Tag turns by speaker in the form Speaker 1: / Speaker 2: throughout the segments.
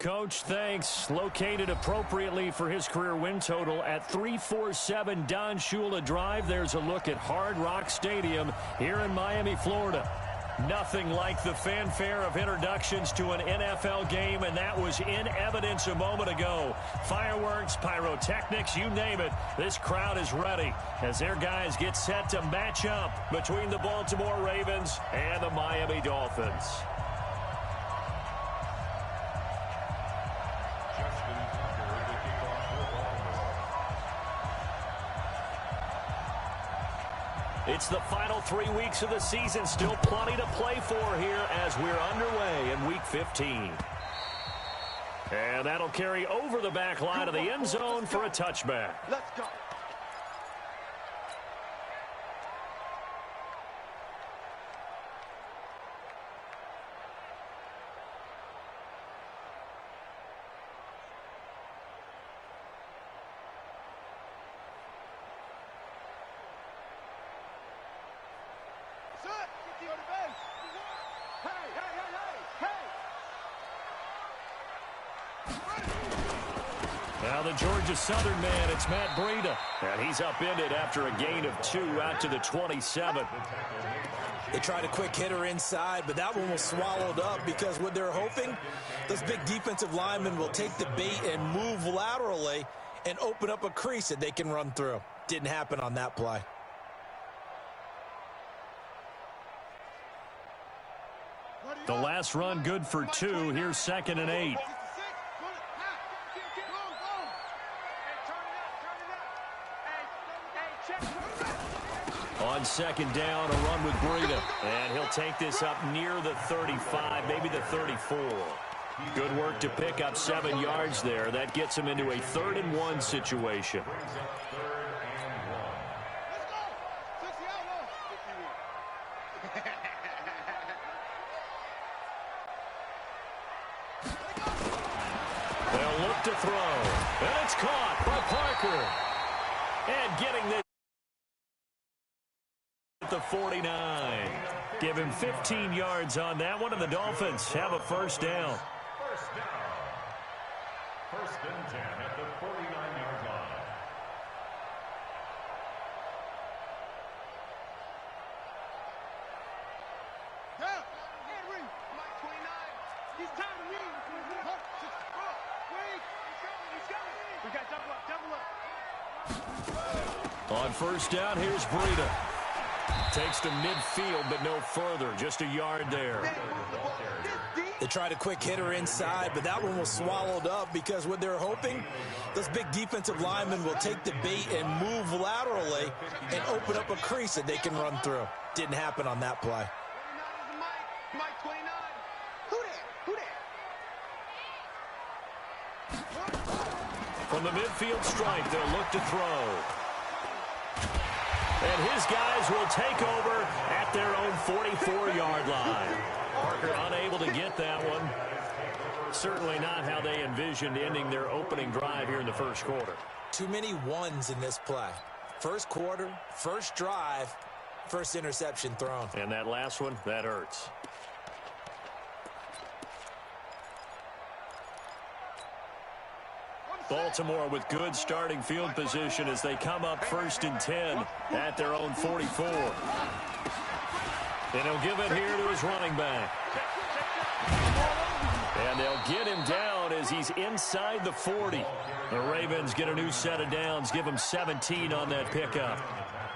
Speaker 1: Coach, thanks. Located appropriately for his career win total at 347 Don Shula Drive. There's a look at Hard Rock Stadium here in Miami, Florida. Nothing like the fanfare of introductions to an NFL game, and that was in evidence a moment ago. Fireworks, pyrotechnics, you name it. This crowd is ready as their guys get set to match up between the Baltimore Ravens and the Miami Dolphins. It's the final 3 weeks of the season. Still plenty to play for here as we're underway in Week 15. And that'll carry over the back line of the end zone for a touchback.
Speaker 2: Let's go.
Speaker 1: Now the Georgia Southern man, it's Matt Breida. And he's upended after a gain of 2 out to the 27.
Speaker 3: They tried a quick hitter inside, but that one was swallowed up because what they're hoping, those big defensive linemen will take the bait and move laterally and open up a crease that they can run through. Didn't happen on that play.
Speaker 1: The last run good for 2. Here's 2nd and 8. On 2nd down, a run with Breida. And he'll take this up near the 35, maybe the 34. Good work to pick up 7 yards there. That gets him into a 3rd and 1 situation. They'll look to throw. And it's caught by Parker. And getting this at the 49. Give him 15 yards on that one, and the Dolphins have a first down.
Speaker 4: First and 10 at the 49-yard line.
Speaker 1: On first down, here's Breida. Takes to midfield, but no further. Just a yard there.
Speaker 3: They tried a quick hitter inside, but that one was swallowed up because what they're hoping, those big defensive linemen will take the bait and move laterally and open up a crease that they can run through. Didn't happen on that play.
Speaker 1: From the midfield stripe, they'll look to throw. And his guys will take over at their own 44-yard line. Parker unable to get that one. Certainly not how they envisioned ending their opening drive here in the first quarter.
Speaker 3: Too many ones in this play. First quarter, first drive, first interception thrown.
Speaker 1: And that last one, that hurts. Baltimore with good starting field position as they come up 1st and 10 at their own 44. And he'll give it here to his running back. And they'll get him down as he's inside the 40. The Ravens get a new set of downs, give him 17 on that pickup.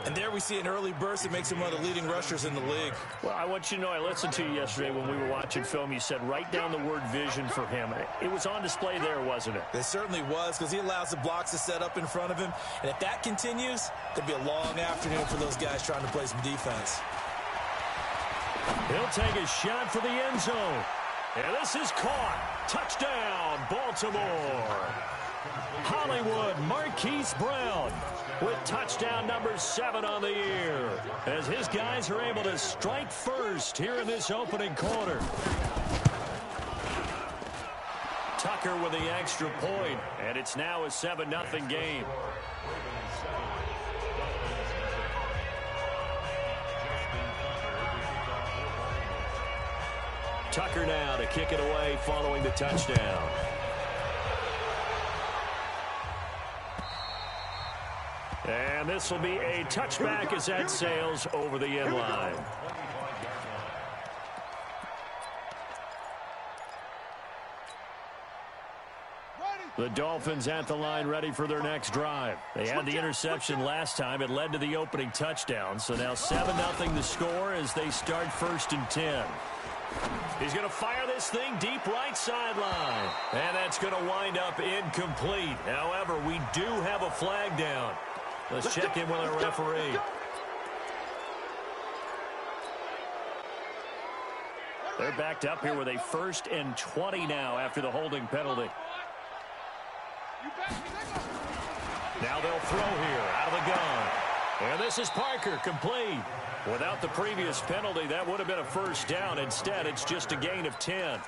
Speaker 3: And there we see an early burst that makes him one of the leading rushers in the league.
Speaker 1: Well, I want you to know, I listened to you yesterday when we were watching film. You said write down the word vision for him. It was on display there, wasn't it?
Speaker 3: It certainly was, because he allows the blocks to set up in front of him. And if that continues, there'll be a long afternoon for those guys trying to play some defense.
Speaker 1: He'll take a shot for the end zone. And this is caught. Touchdown, Baltimore. Hollywood Marquise Brown with touchdown number 7 on the year as his guys are able to strike first here in this opening quarter. Tucker with the extra point, and it's now a 7-0 game. Tucker now to kick it away following the touchdown. And this will be a touchback as that sails over the end line. The Dolphins at the line ready for their next drive. They had the interception last time. It led to the opening touchdown. So now 7-0 the score as they start 1st and 10. He's going to fire this thing deep right sideline. And that's going to wind up incomplete. However, we do have a flag down. Let's check in with our referee. They're backed up here with a 1st and 20 now after the holding penalty. Now they'll throw here out of the gun. And this is Parker, complete. Without the previous penalty, that would have been a 1st down. Instead, it's just a gain of 10.
Speaker 4: A 10-yard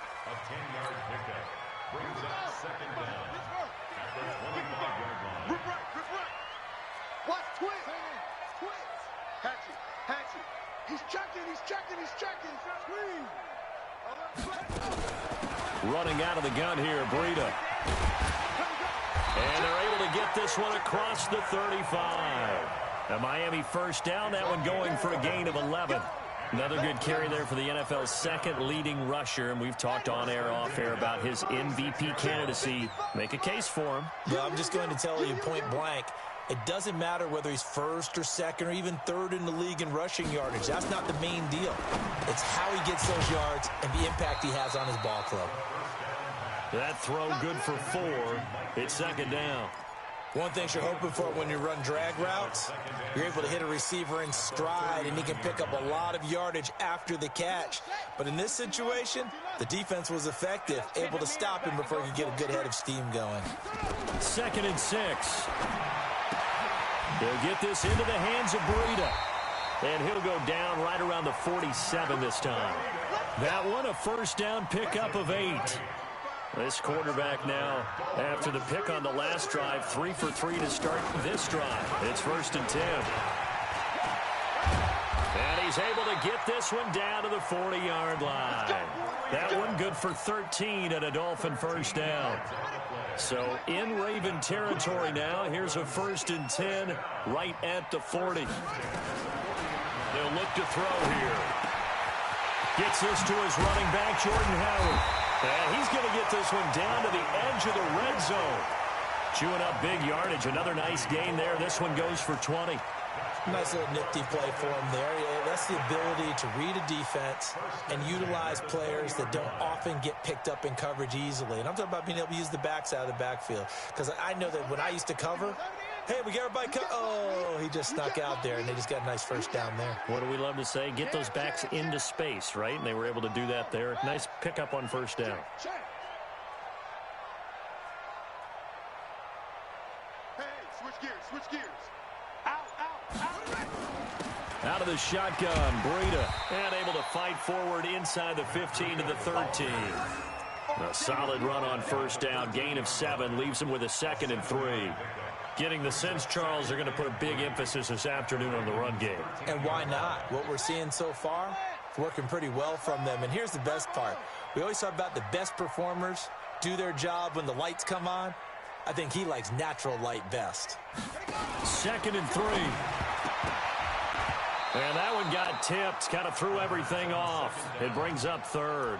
Speaker 4: pickup brings up 2nd down at the 25-yard line.
Speaker 2: Rip right. Watch, twist. Hatch it. He's checking.
Speaker 1: Running out of the gun here, Breida. And they're able to get this one across the 35. A Miami 1st down, that one going for a gain of 11. Another good carry there for the NFL's 2nd leading rusher, and we've talked on air, off air about his MVP candidacy. Make a case for him.
Speaker 3: Well, I'm just going to tell you point blank, it doesn't matter whether he's 1st or 2nd or even 3rd in the league in rushing yardage. That's not the main deal. It's how he gets those yards and the impact he has on his ball club.
Speaker 1: That throw good for 4. It's 2nd down.
Speaker 3: One thing you're hoping for when you run drag routes, you're able to hit a receiver in stride, and he can pick up a lot of yardage after the catch. But in this situation, the defense was effective, able to stop him before he could get a good head of steam going.
Speaker 1: 2nd and 6. They'll get this into the hands of Breida. And he'll go down right around the 47 this time. That one a 1st down pickup of 8. This quarterback now, after the pick on the last drive, 3 for 3 to start this drive. It's 1st and 10. And he's able to get this one down to the 40-yard line. That one good for 13 and a Dolphin 1st down. So in Raven territory now, here's a 1st and 10 right at the 40. They'll look to throw here. Gets this to his running back, Jordan Howard. And he's going to get this one down to the edge of the red zone. Chewing up big yardage. Another nice gain there. This one goes for 20.
Speaker 3: Nice little nifty play for him there. That's the ability to read a defense and utilize players that don't often get picked up in coverage easily. And I'm talking about being able to use the backs out of the backfield. Because I know that when I used to cover, hey, we got everybody oh, he just snuck out there, and they just got a nice 1st down there.
Speaker 1: What do we love to say? Get those backs into space, right? And they were able to do that there. Nice pickup on 1st down.
Speaker 2: Hey, switch gears. Out.
Speaker 1: Out of the shotgun, Breida. And able to fight forward inside the 15 to the 13. A solid run on 1st down. Gain of 7 leaves him with a 2nd and 3. Getting the sense, Charles, they're going to put a big emphasis this afternoon on the run game.
Speaker 3: And why not? What we're seeing so far, it's working pretty well from them. And here's the best part. We always talk about the best performers do their job when the lights come on. I think he likes natural light best.
Speaker 1: 2nd and 3. And that one got tipped, kind of threw everything off. It brings up 3rd.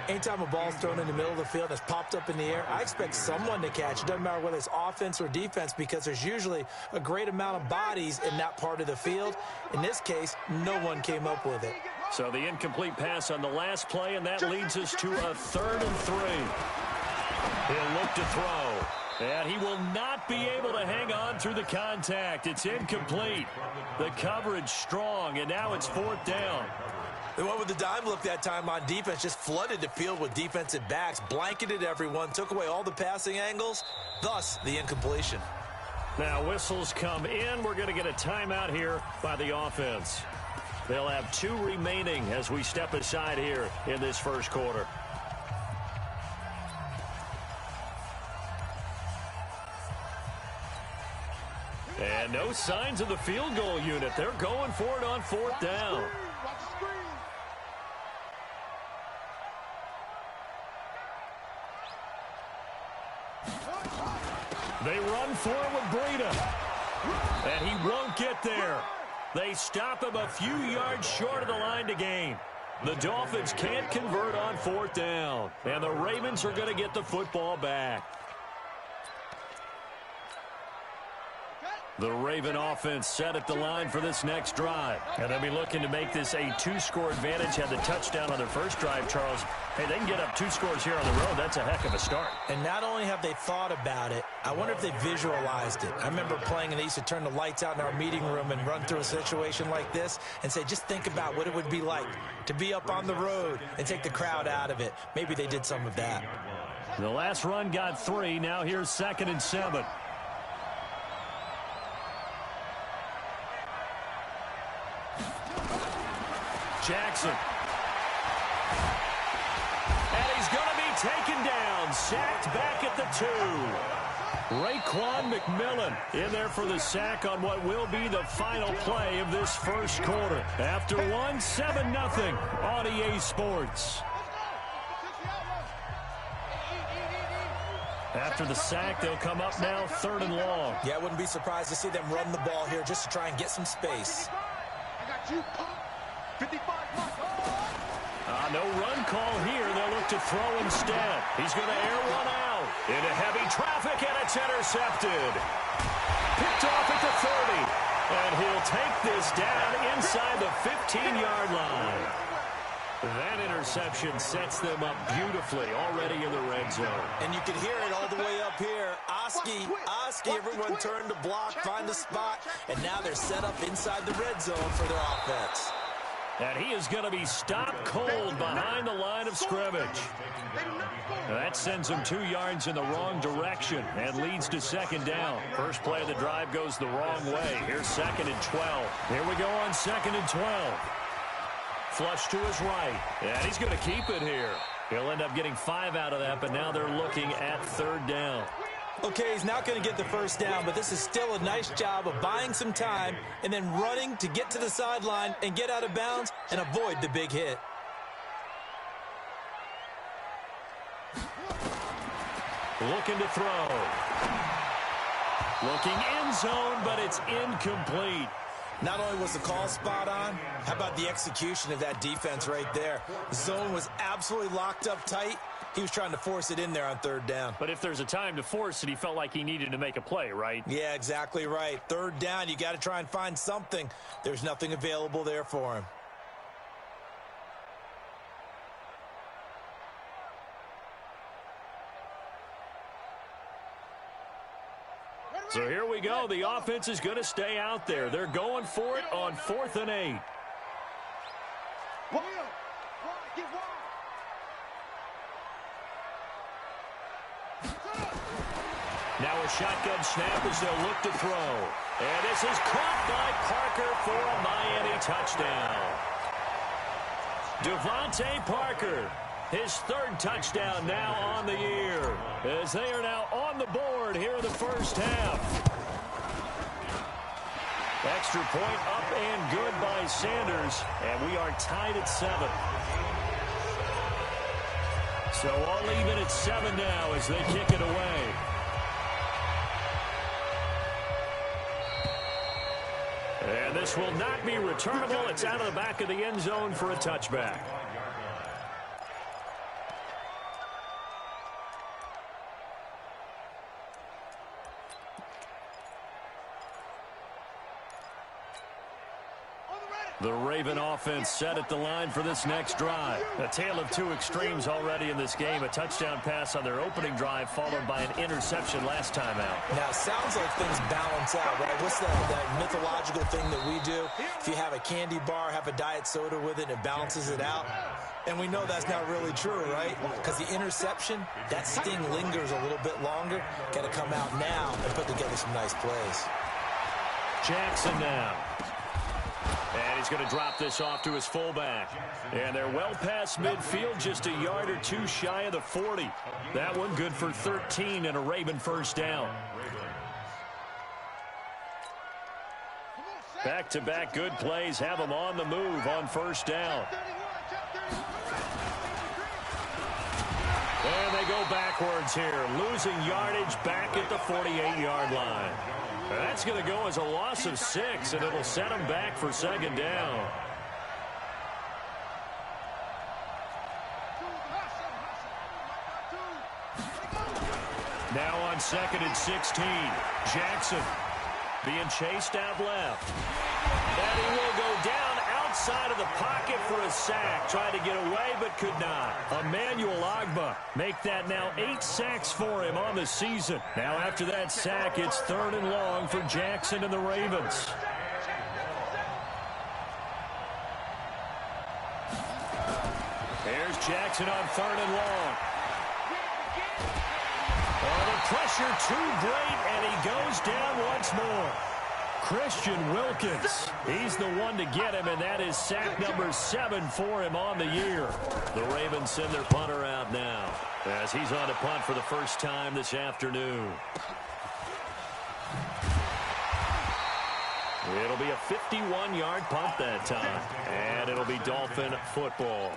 Speaker 3: Anytime a ball's thrown in the middle of the field that's popped up in the air, I expect someone to catch. It doesn't matter whether it's offense or defense, because there's usually a great amount of bodies in that part of the field. In this case, no one came up with it.
Speaker 1: So the incomplete pass on the last play, and that leads us to a 3rd and 3. He'll look to throw. And he will not be able to hang on through the contact. It's incomplete. The coverage strong, and now it's 4th down.
Speaker 3: The one with the dime look that time on defense just flooded the field with defensive backs, blanketed everyone, took away all the passing angles, thus the incompletion.
Speaker 1: Now whistles come in. We're going to get a timeout here by the offense. They'll have 2 remaining as we step aside here in this 1st quarter. And no signs of the field goal unit. They're going for it on 4th down. They run for it with Breida. And he won't get there. They stop him a few yards short of the line to gain. The Dolphins can't convert on 4th down. And the Ravens are going to get the football back. The Raven offense set at the line for this next drive. And they'll be looking to make this a 2-score advantage. Had the touchdown on their first drive, Charles. Hey, they can get up 2 scores here on the road. That's a heck of a start.
Speaker 3: And not only have they thought about it, I wonder if they visualized it. I remember playing and they used to turn the lights out in our meeting room and run through a situation like this and say, just think about what it would be like to be up on the road and take the crowd out of it. Maybe they did some of that.
Speaker 1: The last run got 3. Now here's 2nd and 7. Jackson. And he's going to be taken down. Sacked back at the 2. Raekwon McMillan in there for the sack on what will be the final play of this first quarter. After 1, 7-0 on EA Sports. After the sack, they'll come up now 3rd and long.
Speaker 3: Yeah, I wouldn't be surprised to see them run the ball here just to try and get some space.
Speaker 2: I got you. 55.
Speaker 1: No run call here. They'll look to throw instead. He's going to air one out into heavy traffic, and it's intercepted. Picked off at the 30. And he'll take this down inside the 15-yard line. That interception sets them up beautifully already in the red zone.
Speaker 3: And you can hear it all the way up here. Oski, everyone turned to block, find a spot, and now they're set up inside the red zone for their offense.
Speaker 1: And he is going to be stopped cold behind the line of scrimmage. That sends him 2 yards in the wrong direction and leads to 2nd down. First play of the drive goes the wrong way. Here's 2nd and 12. Here we go on 2nd and 12. Flush to his right. And he's going to keep it here. He'll end up getting 5 out of that, but now they're looking at 3rd down.
Speaker 3: Okay, he's not going to get the first down, but this is still a nice job of buying some time and then running to get to the sideline and get out of bounds and avoid the big hit.
Speaker 1: Looking to throw. Looking end zone, but it's incomplete.
Speaker 3: Not only was the call spot on, how about the execution of that defense right there? The zone was absolutely locked up tight. He was trying to force it in there on 3rd down.
Speaker 1: But if there's a time to force it, he felt like he needed to make a play, right?
Speaker 3: Yeah, exactly right. 3rd down, you got to try and find something. There's nothing available there for him.
Speaker 1: So here we go. The offense is going to stay out there. They're going for it on 4th and 8. Now a shotgun snap as they'll look to throw. And this is caught by Parker for a Miami touchdown. Devontae Parker, his 3rd touchdown now on the year, as they are now on the board here in the first half. Extra point up and good by Sanders, and we are tied at 7. So all even at 7 now as they kick it away. And this will not be returnable. It's out of the back of the end zone for a touchback. The Raven offense set at the line for this next drive. A tale of 2 extremes already in this game. A touchdown pass on their opening drive followed by an interception last time out.
Speaker 3: Now, it sounds like things balance out, right? What's that mythological thing that we do? If you have a candy bar, have a diet soda with it, it balances it out. And we know that's not really true, right? Because the interception, that sting lingers a little bit longer. Got to come out now and put together some nice plays.
Speaker 1: Jackson now. And he's going to drop this off to his fullback. And they're well past midfield, just a yard or 2 shy of the 40. That one good for 13 and a Raven first down. Back-to-back good plays have them on the move on first down. And they go backwards here, losing yardage back at the 48-yard line. That's going to go as a loss of 6, and it'll set them back for second down. Now on 2nd and 16, Jackson being chased out left. And he will go down outside of the pocket for a sack. Tried to get away, but could not. Emmanuel Ogbah make that now 8 sacks for him on the season. Now after that sack, it's 3rd and long for Jackson and the Ravens. Here's Jackson on 3rd and long. Oh, the pressure too great, and he goes down once more. Christian Wilkins, he's the one to get him, and that is sack number 7 for him on the year. The Ravens send their punter out now as he's on to punt for the first time this afternoon. It'll be a 51-yard punt that time, and it'll be Dolphin football.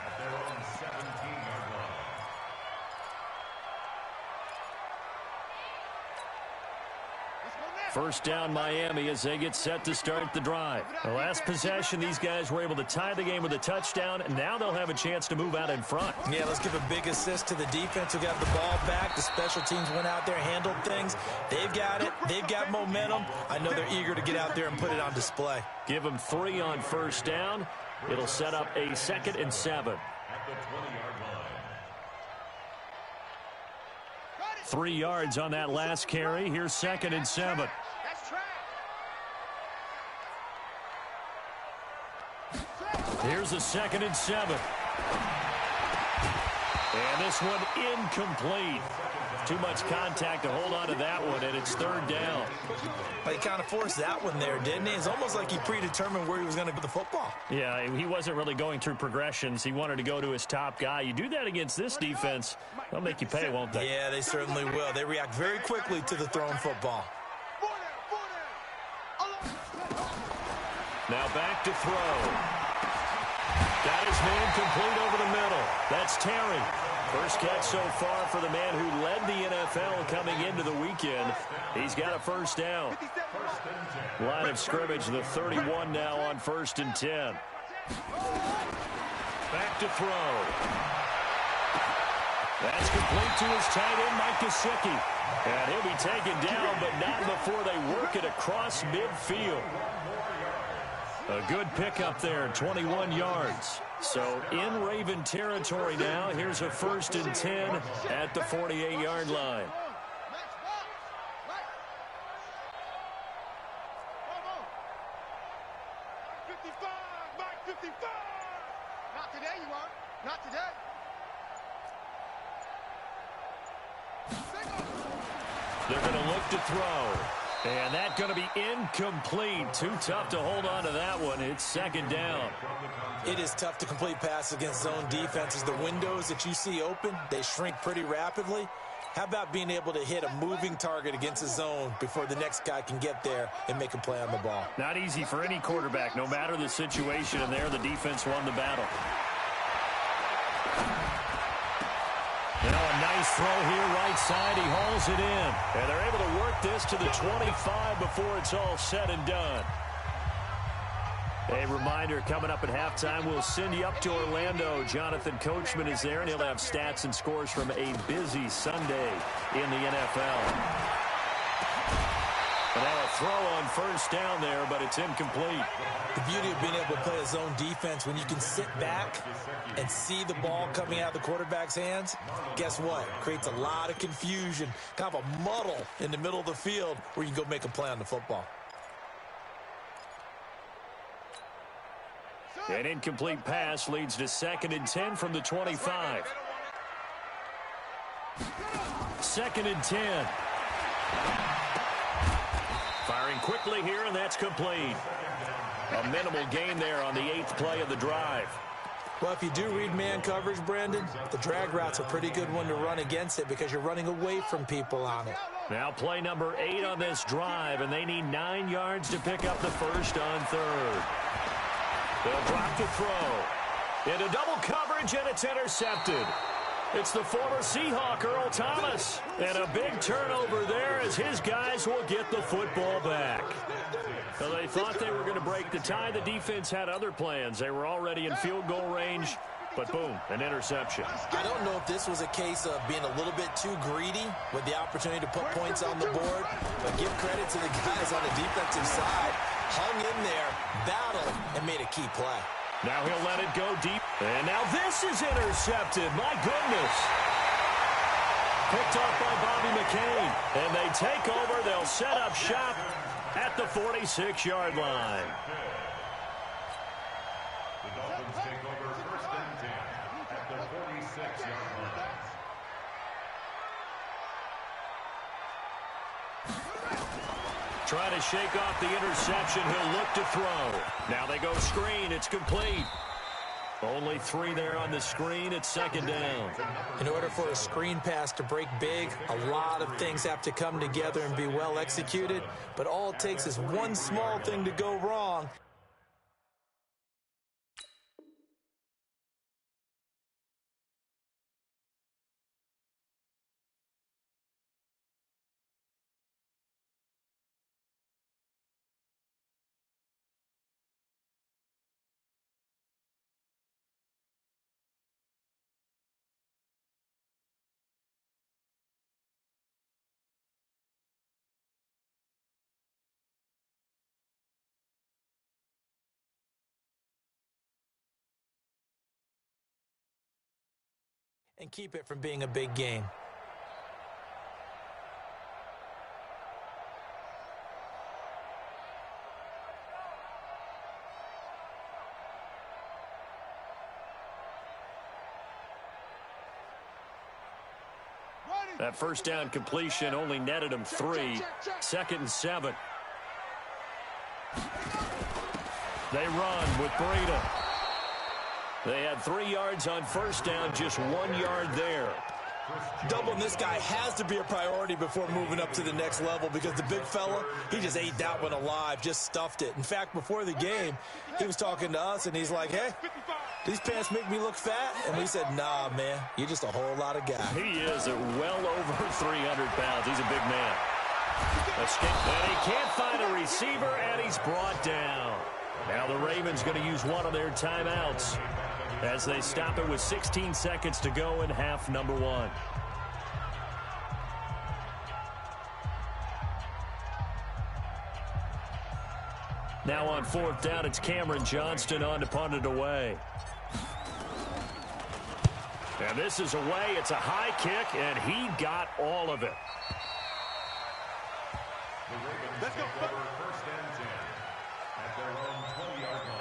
Speaker 1: First down Miami as they get set to start the drive. The last possession, these guys were able to tie the game with a touchdown, and now they'll have a chance to move out in front.
Speaker 3: Yeah, let's give a big assist to the defense who got the ball back. The special teams went out there, handled things. They've got it. They've got momentum. I know they're eager to get out there and put it on display.
Speaker 1: Give them 3 on first down. It'll set up a 2nd and 7.
Speaker 4: At the 20-yard line.
Speaker 1: 3 yards on that last carry. Here's 2nd and 7. Here's a 2nd and 7. And this one incomplete. Too much contact to hold on to that one, and it's 3rd down.
Speaker 3: He kind of forced that one there, didn't he? It's almost like he predetermined where he was going to put the football.
Speaker 1: Yeah, he wasn't really going through progressions. He wanted to go to his top guy. You do that against this defense, they'll make you pay, won't they?
Speaker 3: Yeah, they certainly will. They react very quickly to the thrown football.
Speaker 1: Now back to throw. Got his man complete over the middle. That's Terry. First catch so far for the man who led the NFL coming into the weekend. He's got a first down. Line of scrimmage, the 31 now on 1st and 10. Back to throw. That's complete to his tight end, Mike Gesicki. And he'll be taken down, but not before they work it across midfield. A good pickup there, 21 yards. So in Raven territory now. Here's a 1st and 10 at the 48-yard line.
Speaker 2: Not today, you are. Not today.
Speaker 1: They're going to look to throw. And that's going to be incomplete. Too tough to hold on to that one. It's 2nd down.
Speaker 3: It is tough to complete passes against zone defenses. The windows that you see open, they shrink pretty rapidly. How about being able to hit a moving target against a zone before the next guy can get there and make a play on the ball?
Speaker 1: Not easy for any quarterback, no matter the situation. And there, the defense won the battle. Now a nice throw here, right side. He hauls it in. And they're able to work this to the 25 before it's all said and done. A reminder, coming up at halftime, we'll send you up to Orlando. Jonathan Coachman is there, and he'll have stats and scores from a busy Sunday in the NFL. And now a throw on first down there, but it's incomplete.
Speaker 3: The beauty of being able to play a zone defense, when you can sit back and see the ball coming out of the quarterback's hands, guess what? Creates a lot of confusion, kind of a muddle in the middle of the field where you can go make a play on the football.
Speaker 1: An incomplete pass leads to 2nd and 10 from the 25. 2nd and 10. Firing quickly here, and that's complete. A minimal gain there on the 8th play of the drive.
Speaker 3: Well, if you do read man coverage, Brendan, the drag route's a pretty good one to run against it because you're running away from people on it.
Speaker 1: Now play number 8 on this drive, and they need 9 yards to pick up the first on 3rd. They'll drop the throw. Into double coverage, and it's intercepted. It's the former Seahawk, Earl Thomas. And a big turnover there as his guys will get the football back. So they thought they were going to break the tie. The defense had other plans. They were already in field goal range. But boom, an interception.
Speaker 3: I don't know if this was a case of being a little bit too greedy with the opportunity to put points on the board, but give credit to the guys on the defensive side. Hung in there, battled, and made a key play.
Speaker 1: Now he'll let it go deep. And now this is intercepted. My goodness. Picked off by Bobby McCain. And they take over. They'll set up shop at the 46-yard line.
Speaker 4: The Dolphins take over first and 10 at the 46-yard line.
Speaker 1: Try to shake off the interception. He'll look to throw. Now they go screen. It's complete. Only 3 there on the screen. It's second down.
Speaker 3: In order for a screen pass to break big, a lot of things have to come together and be well executed. But all it takes is one small thing to go wrong. And keep it from being a big game.
Speaker 1: That first down completion only netted him 3. Second and 7. They run with Breida. They had 3 yards on first down, just 1 yard there.
Speaker 3: Doubling this guy has to be a priority before moving up to the next level because the big fella, he just ate that one alive, just stuffed it. In fact, before the game, he was talking to us, and he's like, hey, these pants make me look fat? And we said, nah, man, you're just a whole lot of guy.
Speaker 1: He is well over 300 pounds. He's a big man. And he can't find a receiver, and he's brought down. Now the Ravens going to use one of their timeouts as they stop it with 16 seconds to go in half number 1. Now on fourth down, it's Cameron Johnston on to punt it away. And this is away. It's a high kick, and he got all of it.
Speaker 4: The Ravens take over first and 10 at their own 20-yard line.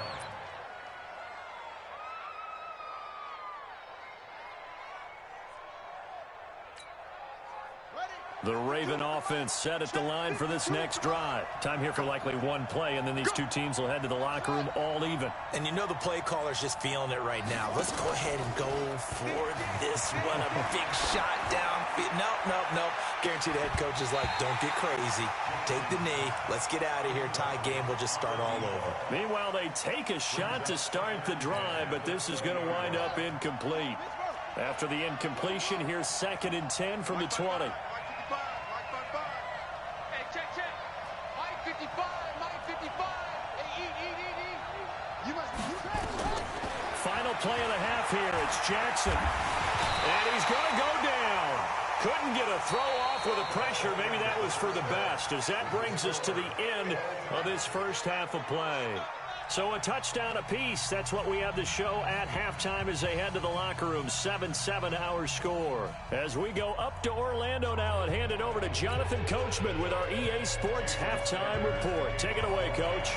Speaker 1: The Raven offense set at the line for this next drive. Time here for likely one play, and then these two teams will head to the locker room all even.
Speaker 3: And you know the play caller's just feeling it right now. Let's go ahead and go for this one. A big shot down. Nope. Guarantee the head coach is like, don't get crazy. Take the knee. Let's get out of here. Tie game. We'll just start all over.
Speaker 1: Meanwhile, they take a shot to start the drive, but this is going to wind up incomplete. After the incompletion, here's second and 10 from the 20. Final play of the half here. It's Jackson. And he's going to go down. Couldn't get a throw off with the pressure. Maybe that was for the best, as that brings us to the end of this first half of play. So a touchdown apiece. That's what we have to show at halftime as they head to the locker room. 7-7 our score. As we go up to Orlando now and hand it over to Jonathan Coachman with our EA Sports Halftime Report. Take it away, Coach.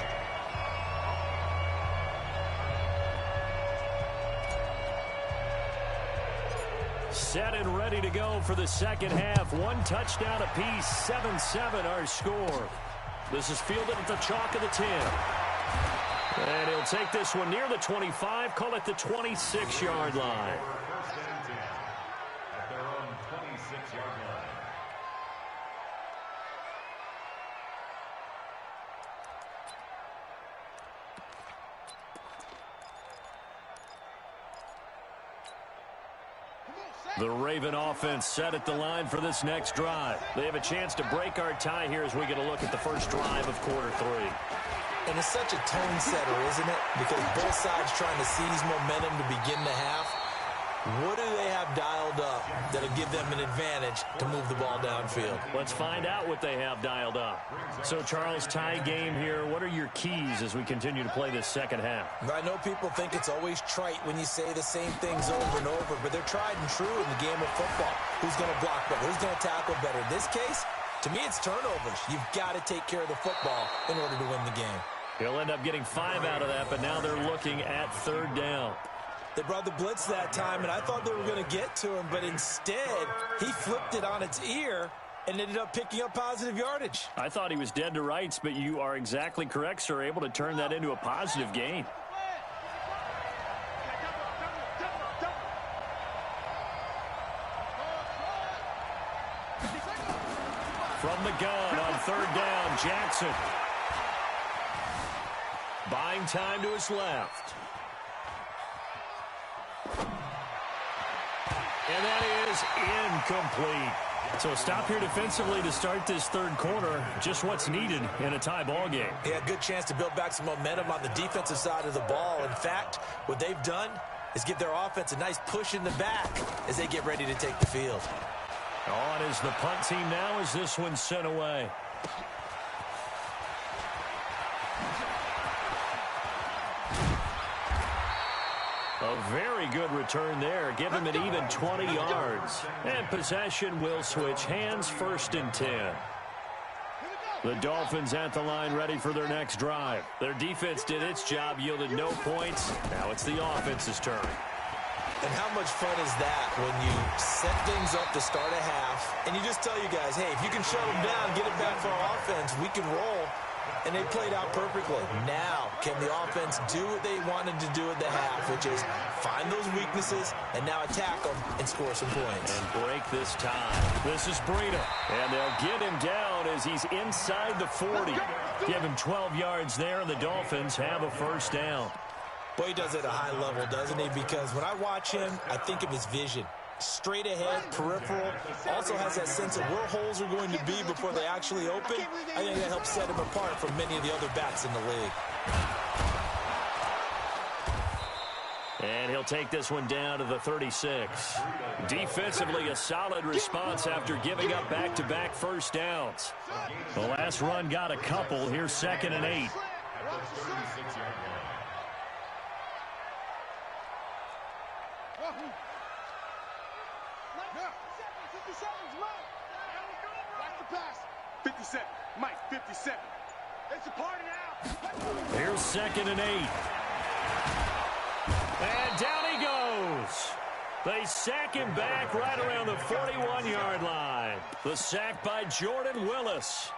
Speaker 1: Set and ready to go for the second half. One touchdown apiece. 7-7 our score. This is fielded at the chalk of the 10. And he'll take this one near the 25, call it the 26-yard line.
Speaker 4: First and 10 at their own 26-yard line.
Speaker 2: Come on, Sam.
Speaker 1: The Raven offense set at the line for this next drive. They have a chance to break our tie here as we get a look at the first drive of quarter 3.
Speaker 3: And it's such a tone setter, isn't it? Because both sides trying to seize momentum to begin the half. What do they have dialed up that'll give them an advantage to move the ball downfield?
Speaker 1: Let's find out what they have dialed up. So, Charles, tie game here. What are your keys as we continue to play this second half?
Speaker 3: I know people think it's always trite when you say the same things over and over, but they're tried and true in the game of football. Who's going to block better? Who's going to tackle better? In this case, to me, it's turnovers. You've got to take care of the football in order to win the game.
Speaker 1: He'll end up getting 5 out of that, but now they're looking at third down.
Speaker 3: They brought the blitz that time, and I thought they were going to get to him, but instead, he flipped it on its ear and ended up picking up positive yardage.
Speaker 1: I thought he was dead to rights, but you are exactly correct, sir. Able to turn that into a positive gain. From the gun on third down, Jackson. Buying time to his left. And that is incomplete. So a stop here defensively to start this third quarter. Just what's needed in a tie ball game.
Speaker 3: Yeah, good chance to build back some momentum on the defensive side of the ball. In fact, what they've done is give their offense a nice push in the back as they get ready to take the field.
Speaker 1: On is the punt team now as this one's sent away. A very good return there. Give him an even 20 yards. And possession will switch hands, 1st and 10. The Dolphins at the line ready for their next drive. Their defense did its job, yielded no points. Now it's the offense's turn.
Speaker 3: And how much fun is that when you set things up to start a half and you just tell you guys, hey, if you can shut them down, get it back for our offense, we can roll. And they played out perfectly. Now, can the offense do what they wanted to do at the half, which is find those weaknesses and now attack them and score some points.
Speaker 1: And break this tie. This is Breida. And they'll get him down as he's inside the 40. Give him 12 yards there, and the Dolphins have a first down.
Speaker 3: Boy, he does it at a high level, doesn't he? Because when I watch him, I think of his vision. Straight ahead, peripheral, also has that sense of where holes are going to be before they actually open. I think that helps set him apart from many of the other backs in the league.
Speaker 1: And he'll take this one down to the 36. Defensively, a solid response after giving up back-to-back first downs. The last run got a couple. Here's 2nd and 8.
Speaker 2: Mike, 57. It's a party now.
Speaker 1: Here's 2nd and 8. And down he goes. They sack him back right around the 41-yard line. The sack by Jordan Willis.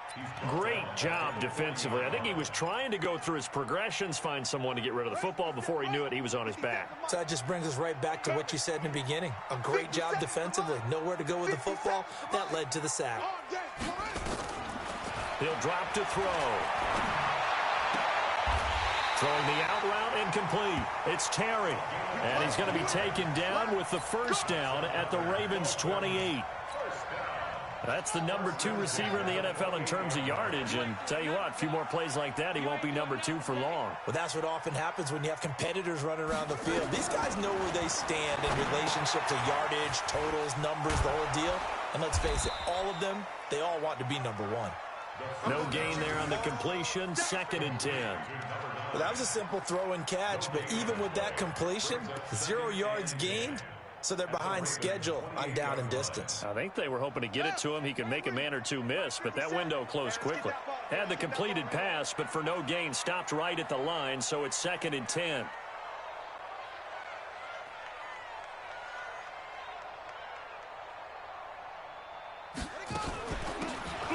Speaker 1: Great job defensively. I think he was trying to go through his progressions, find someone to get rid of the football. Before he knew it, he was on his back.
Speaker 3: So that just brings us right back to what you said in the beginning. A great job defensively. Nowhere to go with the football. That led to the sack.
Speaker 1: He'll drop to throw. Throwing the out route incomplete. It's Terry. And he's going to be taken down with the first down at the Ravens' 28. That's the number 2 receiver in the NFL in terms of yardage. And tell you what, a few more plays like that, he won't be number 2 for long.
Speaker 3: Well, that's what often happens when you have competitors running around the field. These guys know where they stand in relationship to yardage, totals, numbers, the whole deal. And let's face it, all of them, they all want to be number 1.
Speaker 1: No gain there on the completion, 2nd and 10.
Speaker 3: Well, that was a simple throw and catch, but even with that completion, 0 yards gained, so they're behind schedule on down and distance.
Speaker 1: I think they were hoping to get it to him. He could make a man or two miss, but that window closed quickly. Had the completed pass, but for no gain, stopped right at the line, so it's 2nd and 10.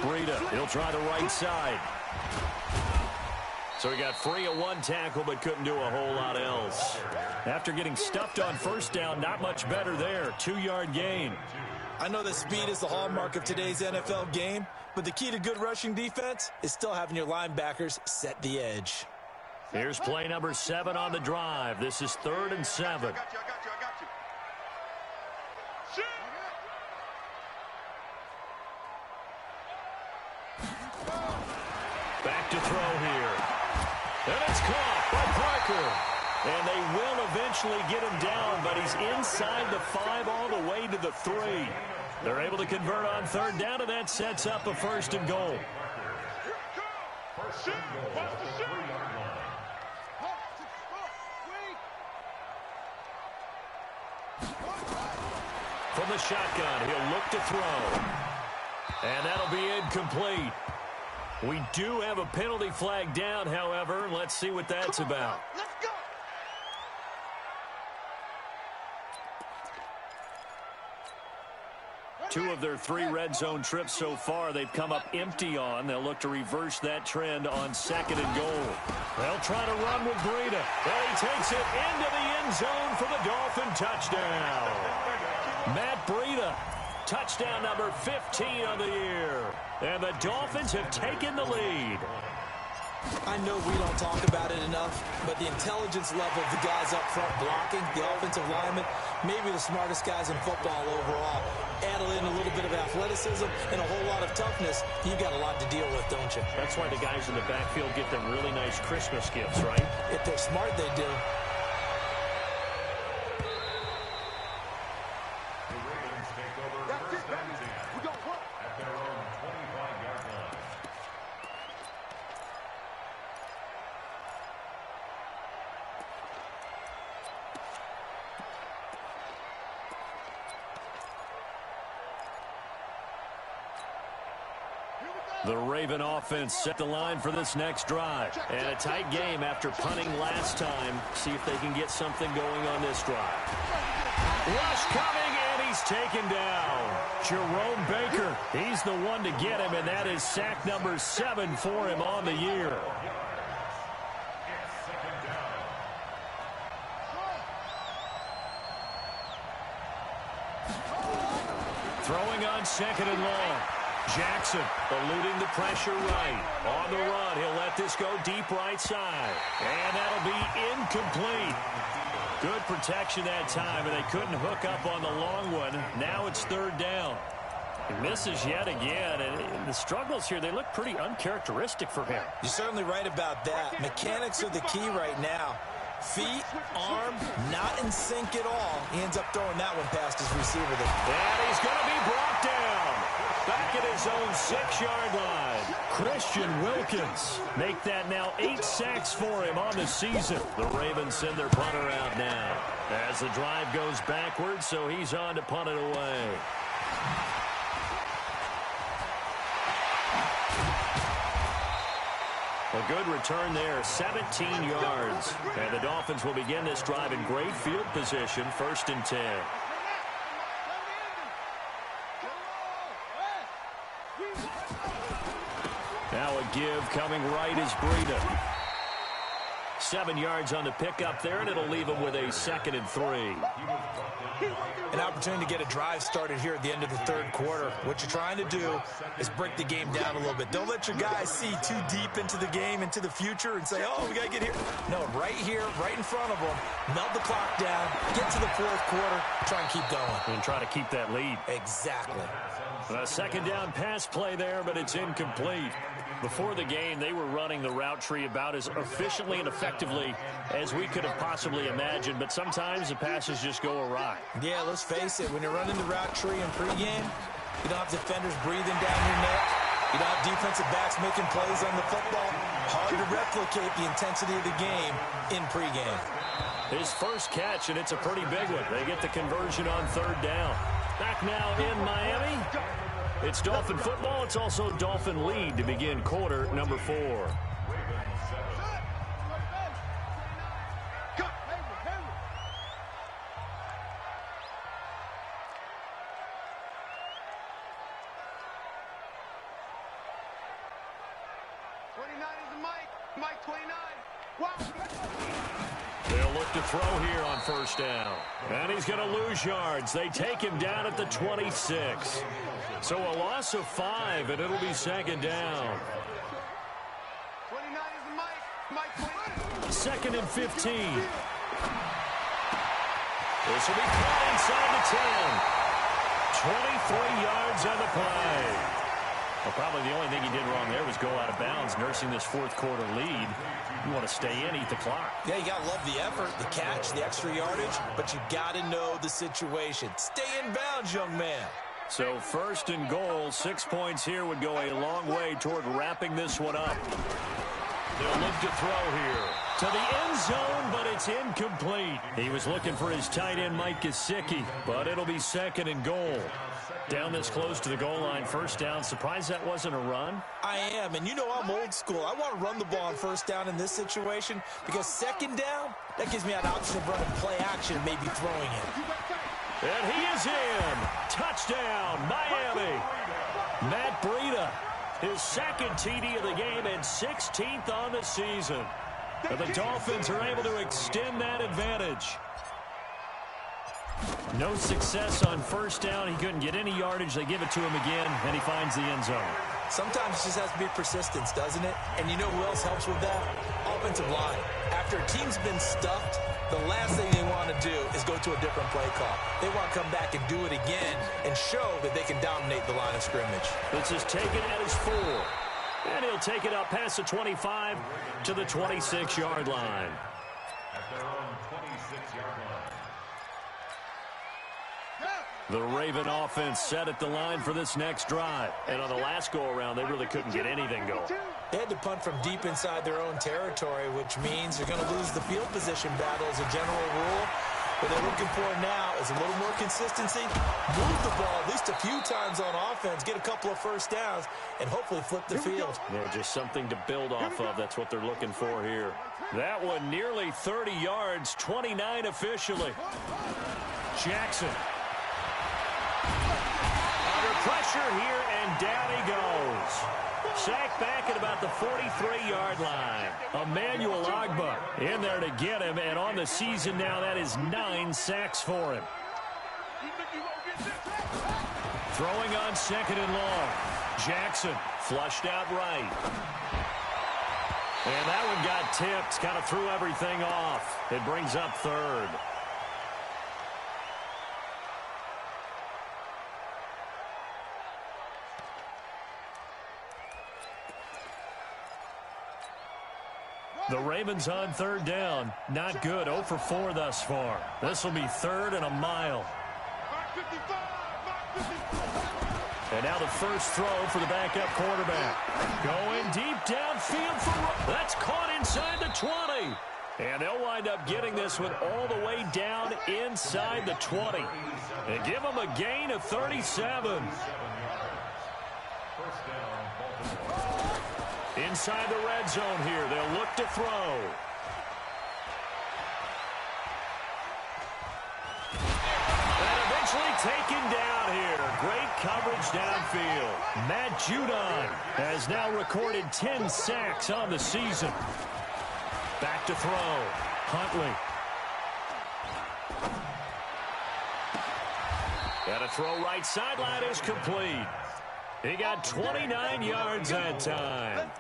Speaker 1: Breida, he'll try the right side. So he got free of one tackle, but couldn't do a whole lot else. After getting stuffed on first down, not much better there. 2-yard gain.
Speaker 3: I know that speed is the hallmark of today's NFL game, but the key to good rushing defense is still having your linebackers set the edge.
Speaker 1: Here's play number 7 on the drive. This is 3rd and 7. Back to throw here. And it's caught by Parker. And they will eventually get him down, but he's inside the 5 all the way to the 3. They're able to convert on third down, and that sets up a 1st and goal. From the shotgun, he'll look to throw. And that'll be incomplete. We do have a penalty flag down, however. Let's see what that's about.
Speaker 2: Let's go.
Speaker 1: 2 of their 3 red zone trips so far they've come up empty on. They'll look to reverse that trend on 2nd and goal. They'll try to run with Breida. And he takes it into the end zone for the Dolphin touchdown. Matt Breida, touchdown number 15 on the year. And the Dolphins have taken the lead.
Speaker 3: I know we don't talk about it enough, but the intelligence level of the guys up front blocking, the offensive linemen, maybe the smartest guys in football overall. Add in a little bit of athleticism and a whole lot of toughness, you've got a lot to deal with, don't you?
Speaker 1: That's why the guys in the backfield get them really nice Christmas gifts, right?
Speaker 3: If they're smart, they do.
Speaker 4: The Ravens take over first and 10 at their own 25-yard line.
Speaker 1: The Raven offense set the line for this next drive. And a tight game after punting last time. See if they can get something going on this drive. Rush coming, and he's taken down. Jerome Baker, he's the one to get him, and that is sack number 7 for him on the year.
Speaker 4: It's 2nd down.
Speaker 1: Throwing on 2nd and long. Jackson eluding the pressure right. On the run, he'll let this go deep right side. And that'll be incomplete. Good protection that time, and they couldn't hook up on the long one. Now it's 3rd down. He misses yet again, and the struggles here, they look pretty uncharacteristic for him.
Speaker 3: You're certainly right about that. Mechanics are the key right now. Feet, arm, not in sync at all. He ends up throwing that one past his receiver.
Speaker 1: And he's going to be brought down. Back at his own 6-yard line. Christian Wilkins make that now 8 sacks for him on the season. The Ravens send their punter out now as the drive goes backwards, so he's on to punt it away. A good return there, 17 yards. And the Dolphins will begin this drive in great field position, 1st and 10. Now a give coming right is Breida. 7 yards on the pickup there, and it'll leave him with a 2nd and 3.
Speaker 3: An opportunity to get a drive started here at the end of the 3rd quarter. What you're trying to do is break the game down a little bit. Don't let your guys see too deep into the game, into the future, and say, oh, we got to get here. No, right here, right in front of them, melt the clock down, get to the 4th quarter, try and keep going.
Speaker 1: And try to keep that lead.
Speaker 3: Exactly.
Speaker 1: A 2nd down pass play there, but it's incomplete. Before the game, they were running the route tree about as efficiently and effectively as we could have possibly imagined, but sometimes the passes just go awry.
Speaker 3: Yeah, let's face it. When you're running the route tree in pregame, you don't have defenders breathing down your neck. You don't have defensive backs making plays on the football. Hard to replicate the intensity of the game in pregame.
Speaker 1: His first catch, and it's a pretty big one. They get the conversion on 3rd down. Back now in Miami. It's Dolphin football. It's also Dolphin lead to begin quarter number 4. They'll look to throw here on 1st down. And he's going to lose yards. They take him down at the 26. So a loss of 5, and it'll be 2nd down. 2nd and 15. This will be caught inside the 10. yards on the play. Well, probably the only thing he did wrong there was go out of bounds, nursing this fourth quarter lead. You want to stay in, eat the clock.
Speaker 3: Yeah, you got to love the effort, the catch, the extra yardage, but you got to know the situation. Stay in bounds, young man.
Speaker 1: So 1st and goal, 6 points here would go a long way toward wrapping this one up. They'll look to throw here to the end zone, but it's incomplete. He was looking for his tight end, Mike Gesicki, but it'll be 2nd and goal. Down this close to the goal line, 1st down. Surprised that wasn't a run?
Speaker 3: I am, and you know I'm old school. I want to run the ball on 1st down in this situation because 2nd down, that gives me an option of running play action and maybe throwing it.
Speaker 1: And he is in. Touchdown, Miami. Matt Breida, his 2nd TD of the game and 16th on the season. And the Dolphins are able to extend that advantage. No success on 1st down. He couldn't get any yardage. They give it to him again, and he finds the end zone.
Speaker 3: Sometimes it just has to be persistence, doesn't it? And you know who else helps with that? Offensive line. After a team's been stuffed, the last thing they want to do is go to a different play call. They want to come back and do it again and show that they can dominate the line of scrimmage.
Speaker 1: This is taken at his 4. And he'll take it up past the 25 to the 26-yard line.
Speaker 4: At their own 26-yard line.
Speaker 1: The Raven offense set at the line for this next drive. And on the last go-around, they really couldn't get anything going.
Speaker 3: They had to punt from deep inside their own territory, which means they're going to lose the field position battle as a general rule. What they're looking for now is a little more consistency, move the ball at least a few times on offense, get a couple of 1st downs, and hopefully flip the field.
Speaker 1: Yeah, just something to build off of. That's what they're looking for here. That one nearly 30 yards, 29 officially. Jackson. Under pressure here, and down he goes. Sacked back at about the 43-yard line. Emmanuel Ogbah in there to get him, and on the season now, that is 9 sacks for him. Throwing on 2nd and long. Jackson flushed out right. And that one got tipped, kind of threw everything off. It brings up 3rd. The Ravens on 3rd down. Not good. 0 for 4 thus far. This will be 3rd and a mile. And now the first throw for the backup quarterback. Going deep downfield for... That's caught inside the 20. And they'll wind up getting this one all the way down inside the 20. And give them a gain of 37. Inside the red zone here. They'll look to throw. And eventually taken down here. Great coverage downfield. Matt Judon has now recorded 10 sacks on the season. Back to throw. Huntley. And a throw right sideline is complete. He got 29 yards that time.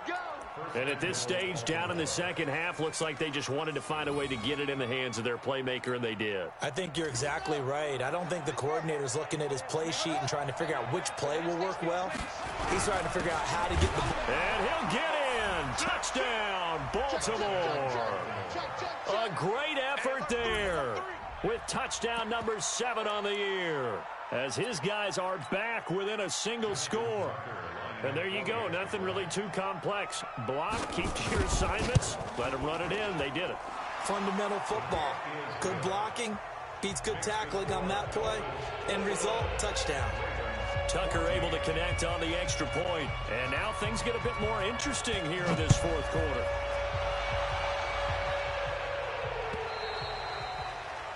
Speaker 1: And at this stage, down in the second half, looks like they just wanted to find a way to get it in the hands of their playmaker, and they did.
Speaker 3: I think you're exactly right. I don't think the coordinator's looking at his play sheet and trying to figure out which play will work well. He's trying to figure out how to get the...
Speaker 1: And he'll get in. Touchdown, Baltimore. A great effort there with touchdown number 7 on the year, as his guys are back within a single score. And there you go. Nothing really too complex. Block, keep to your assignments, let them run it in. They did it.
Speaker 3: Fundamental football. Good blocking beats good tackling on that play. End result, touchdown.
Speaker 1: Tucker able to connect on the extra point. And now things get a bit more interesting here in this fourth quarter.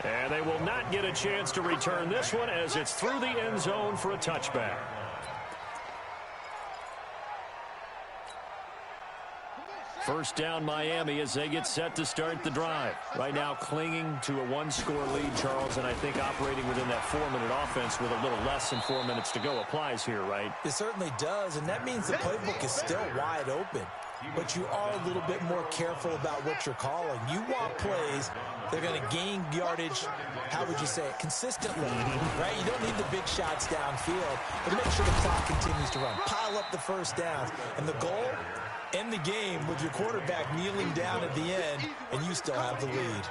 Speaker 1: And they will not get a chance to return this one as it's through the end zone for a touchback. First down Miami as they get set to start the drive. Right now clinging to a 1-score lead, Charles, and I think operating within that 4-minute offense with a little less than 4 minutes to go applies here, right?
Speaker 3: It certainly does, and that means the playbook is still wide open. but you are a little bit more careful about what you're calling. You want plays that are going to gain yardage, how would you say it, consistently, right? You don't need the big shots downfield, but make sure the clock continues to run. Pile up the first downs. And the goal, end the game with your quarterback kneeling down at the end, and you still have the lead.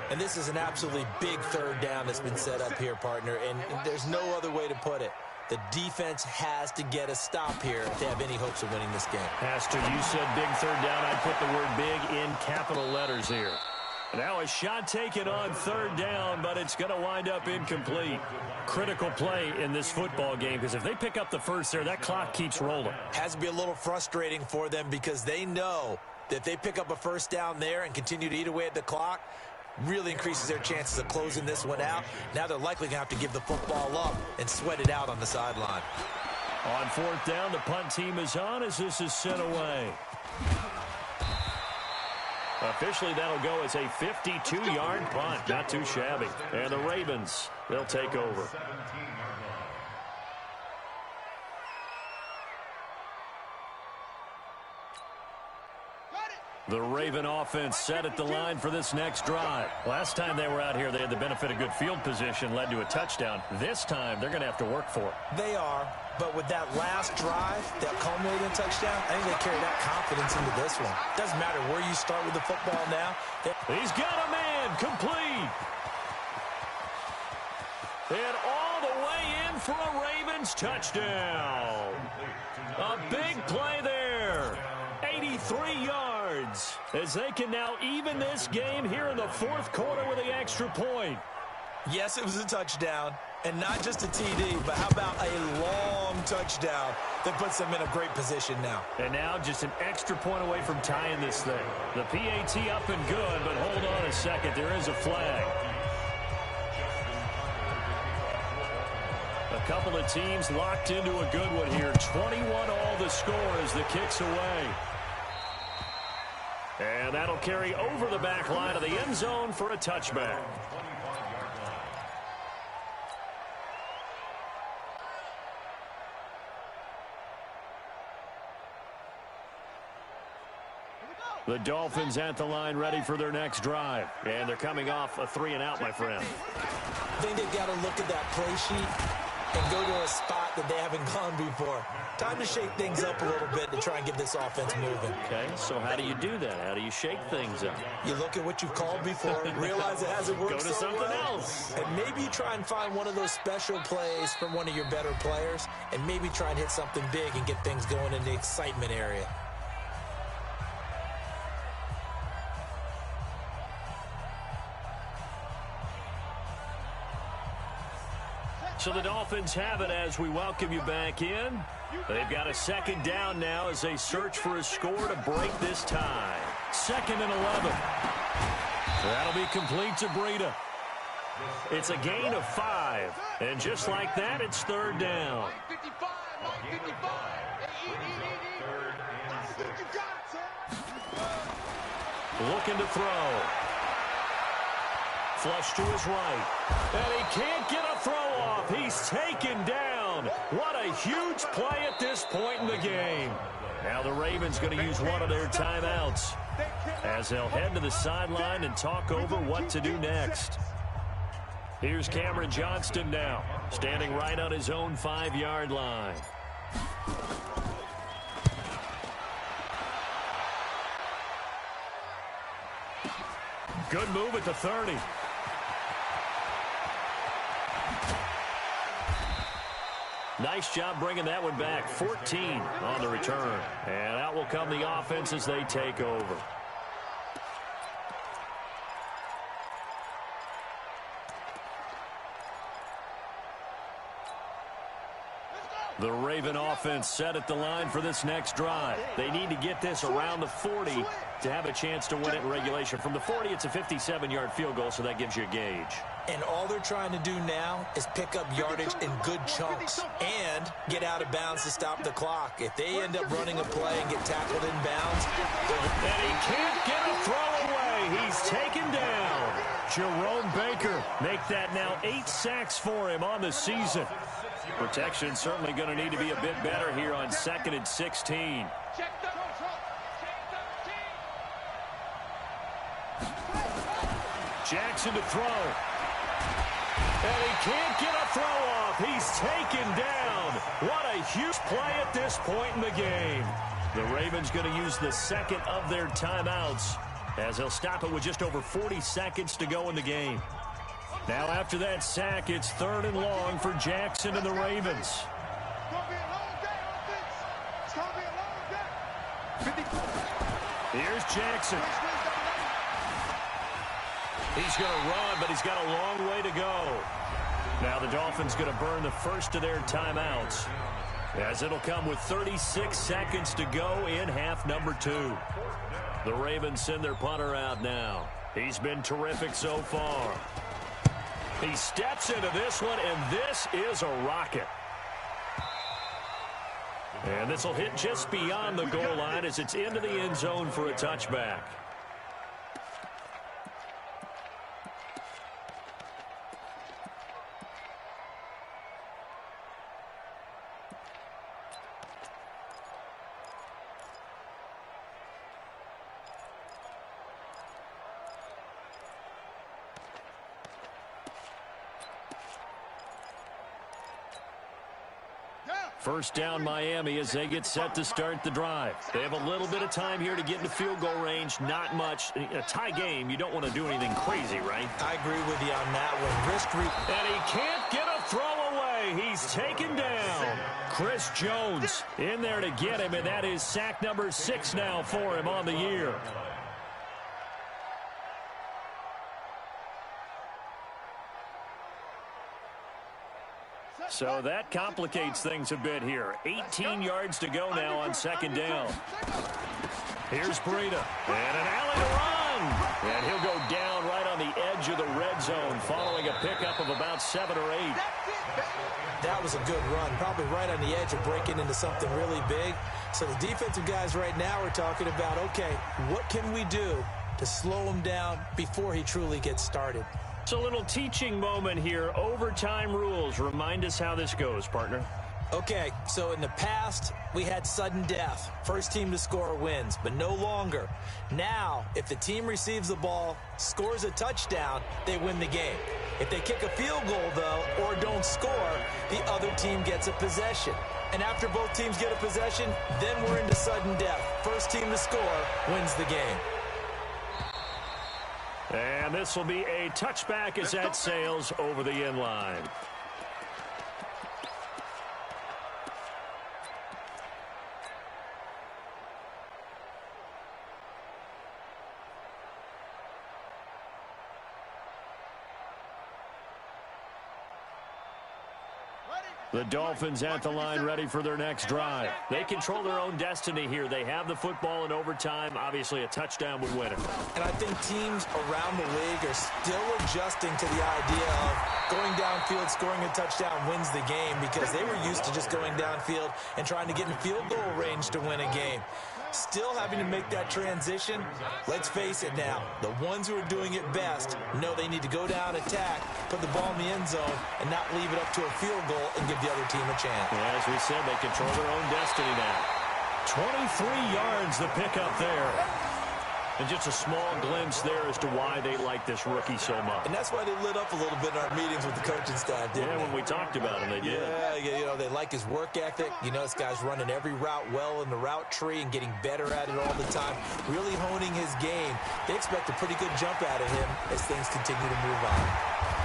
Speaker 3: And this is an absolutely big third down that's been set up here, partner, and there's no other way to put it. The defense has to get a stop here if they have any hopes of winning this game.
Speaker 1: Pastor, you said big third down. I'd put the word big in capital letters here. Now a shot taken on third down, but it's going to wind up incomplete. Critical play in this football game, because if they pick up the first there, that clock keeps rolling.
Speaker 3: Has to be a little frustrating for them because they know that if they pick up a first down there and continue to eat away at the clock, really increases their chances of closing this one out. Now they're likely going to have to give the football up and sweat it out on the sideline.
Speaker 1: On fourth down, the punt team is on as this is sent away. Officially, that'll go as a 52-yard punt. Not too shabby. And the Ravens, they'll take over. The Raven offense set at the line for this next drive. Last time they were out here, they had the benefit of good field position, led to a touchdown. This time, they're going to have to work for it.
Speaker 3: They are, but with that last drive that culminated in a touchdown, I think they carry that confidence into this one. Doesn't matter where you start with the football now.
Speaker 1: He's got a man, complete. And all the way in for a Ravens touchdown. A big play there. 83 yards as they can now even this game here in the fourth quarter with the extra point.
Speaker 3: Yes, it was a touchdown, and not just a TD, but how about a long touchdown that puts them in a great position now.
Speaker 1: And now just an extra point away from tying this thing. The PAT up and good, but hold on a second. There is a flag. A couple of teams locked into a good one here. 21 all the score as the kick's away. And that'll carry over the back line of the end zone for a touchback. The Dolphins at the line ready for their next drive. And they're coming off a 3-and-out, my friend.
Speaker 3: I think they've got to look at that play sheet and go to a spot that they haven't gone before. Time to shake things up a little bit to try and get this offense moving.
Speaker 1: Okay, so how do you do that? How do you shake things up?
Speaker 3: You look at what you've called before, realize it hasn't worked
Speaker 1: Go to
Speaker 3: so
Speaker 1: something
Speaker 3: well,
Speaker 1: else.
Speaker 3: and maybe you try and find one of those special plays from one of your better players, and maybe try and hit something big and get things going in the excitement area.
Speaker 1: So the Dolphins have it as we welcome you back in. They've got a second down now as they search for a score to break this tie. 2nd and 11. That'll be complete to Breida. It's a gain of 5. And just like that, it's third down. Looking to throw. Flush to his right. And he can't get a throw off. He's taken down. What a huge play at this point in the game. Now the Ravens going to use one of their timeouts as they'll head to the sideline and talk over what to do next. Here's Cameron Johnston now, standing right on his own 5-yard line. Good move at the 30. Nice job bringing that one back. 14 on the return. And out will come the offense as they take over. The Raven offense set at the line for this next drive. They need to get this around the 40 to have a chance to win it in regulation. From the 40, it's a 57-yard field goal, so that gives you a gauge.
Speaker 3: And all they're trying to do now is pick up yardage in good chunks and get out of bounds to stop the clock. If they end up running a play and get tackled in bounds.
Speaker 1: And he can't get a throw away. He's taken down. Jerome Baker make that now 8 sacks for him on the season. Protection certainly going to need to be a bit better here on 2nd and 16. Jackson to throw. And he can't get a throw off. He's taken down. What a huge play at this point in the game. The Ravens going to use the second of their timeouts as they'll stop it with just over 40 seconds to go in the game. Now after that sack, it's 3rd and long for Jackson and the Ravens. Here's Jackson. He's going to run, but he's got a long way to go. Now the Dolphins going to burn the first of their timeouts, as it'll come with 36 seconds to go in half number 2. The Ravens send their punter out now. He's been terrific so far. He steps into this one, and this is a rocket. And this will hit just beyond the goal line as it's into the end zone for a touchback. First down Miami as they get set to start the drive. They have a little bit of time here to get into field goal range. Not much. A tie game, you don't want to do anything crazy, right?
Speaker 3: I agree with you on that one.
Speaker 1: And he can't get a throw away. He's taken down. Chris Jones in there to get him, and that is sack number 6 now for him on the year. So that complicates things a bit here. 18 yards to go now on 2nd down. Here's Breida. And an alley to run. And he'll go down right on the edge of the red zone following a pickup of about 7 or 8.
Speaker 3: That was a good run, probably right on the edge of breaking into something really big. So the defensive guys right now are talking about, okay, what can we do to slow him down before he truly gets started?
Speaker 1: It's a little teaching moment here. Overtime rules. Remind us how this goes, partner.
Speaker 3: Okay, so in the past, we had sudden death. First team to score wins, but no longer. Now, if the team receives the ball, scores a touchdown, they win the game. If they kick a field goal, though, or don't score, the other team gets a possession. And after both teams get a possession, then we're into sudden death. First team to score wins the game.
Speaker 1: And this will be a touchback as that sails over the end line. The Dolphins at the line ready for their next drive. They control their own destiny here. They have the football in overtime. Obviously, a touchdown would win it.
Speaker 3: And I think teams around the league are still adjusting to the idea of going downfield, scoring a touchdown wins the game, because they were used to just going downfield and trying to get in field goal range to win a game. Still having to make that transition. Let's face it now, the ones who are doing it best know they need to go down, attack, put the ball in the end zone, and not leave it up to a field goal and give the other team a chance.
Speaker 1: Yeah, as we said, they control their own destiny now. 23 yards the pickup there. And just a small glimpse there as to why they like this rookie so much.
Speaker 3: And that's why they lit up a little bit in our meetings with the coaching staff, didn't they?
Speaker 1: When we talked about him, they did.
Speaker 3: Yeah, you know, they like his work ethic. You know, this guy's running every route well in the route tree and getting better at it all the time, really honing his game. They expect a pretty good jump out of him as things continue to move on.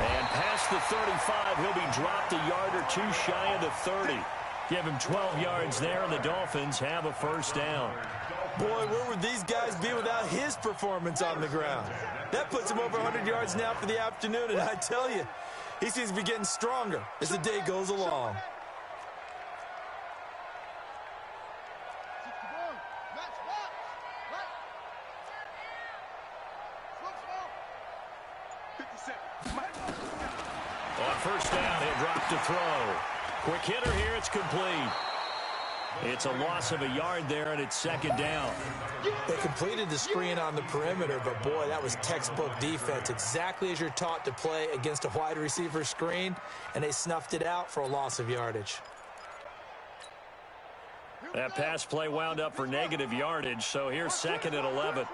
Speaker 1: And past the 35, he'll be dropped a yard or two shy of the 30. Give him 12 yards there, and the Dolphins have a first down.
Speaker 3: Boy, where would these guys be without his performance on the ground? That puts him over 100 yards now for the afternoon, and I tell you, he seems to be getting stronger as the day goes along.
Speaker 1: On first down, he'll drop to throw. Quick hitter here, it's complete. It's a loss of a yard there, and it's second down.
Speaker 3: They completed the screen on the perimeter, but boy, that was textbook defense. Exactly as you're taught to play against a wide receiver screen, and they snuffed it out for a loss of yardage.
Speaker 1: That pass play wound up for negative yardage, so here's second and 11.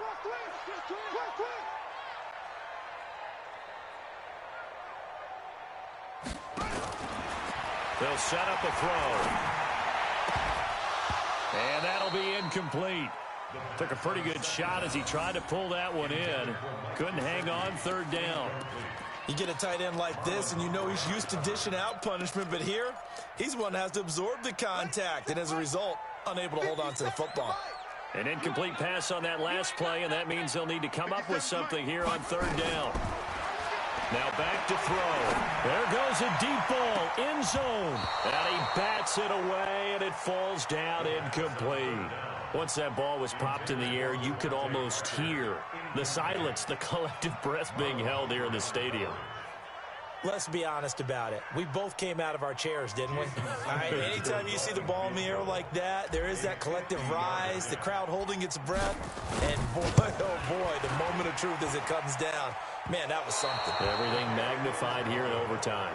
Speaker 1: They'll set up a throw. And that'll be incomplete. Took a pretty good shot as he tried to pull that one in. Couldn't hang on, third down.
Speaker 3: You get a tight end like this, and you know he's used to dishing out punishment, but here, he's one that has to absorb the contact, and as a result, unable to hold on to the football.
Speaker 1: An incomplete pass on that last play, and that means they'll need to come up with something here on third down. Now back to throw. There goes a deep ball, end zone. And he bats it away, and it falls down incomplete. Once that ball was popped in the air, you could almost hear the silence, the collective breath being held here in the stadium.
Speaker 3: Let's be honest about it. We both came out of our chairs, didn't we? All right, anytime you see the ball in the air like that, there is that collective rise, the crowd holding its breath, and boy, oh boy, the moment of truth as it comes down. Man, that was something.
Speaker 1: Everything magnified here in overtime.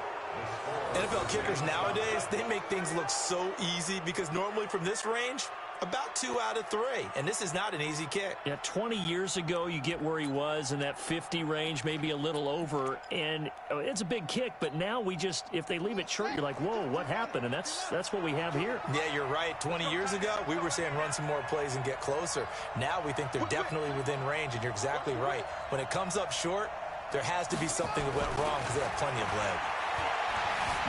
Speaker 3: NFL kickers nowadays, they make things look so easy because normally from this range, about 2 out of 3, and this is not an easy kick.
Speaker 1: Yeah, 20 years ago, you get where he was in that 50 range, maybe a little over, and it's a big kick, but now we just, if they leave it short, you're like, whoa, what happened? And that's what we have here.
Speaker 3: Yeah, you're right. 20 years ago, we were saying run some more plays and get closer. Now we think they're definitely within range, and you're exactly right. When it comes up short, there has to be something that went wrong because they have plenty of leg.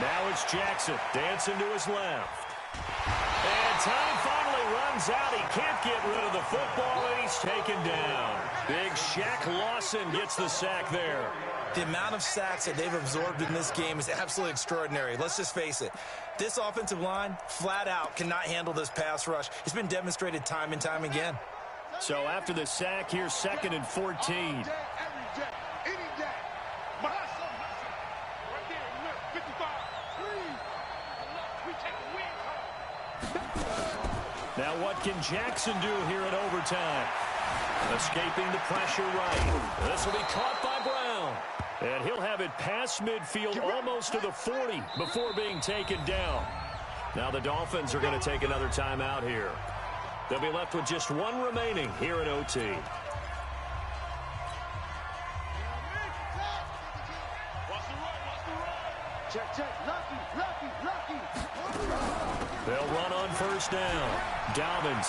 Speaker 1: Now it's Jackson dancing to his left. And time finally runs out. He can't get rid of the football, and he's taken down. Big Shaq Lawson gets the sack there.
Speaker 3: The amount of sacks that they've absorbed in this game is absolutely extraordinary. Let's just face it. This offensive line, flat out, cannot handle this pass rush. It's been demonstrated time and time again.
Speaker 1: So after the sack, here's 2nd and 14. Now what can Jackson do here in overtime? Escaping the pressure right. This will be caught by Brown. And he'll have it past midfield almost to the 40 before being taken down. Now the Dolphins are going to take another timeout here. They'll be left with just one remaining here in OT. They'll run on first down. Dobbins.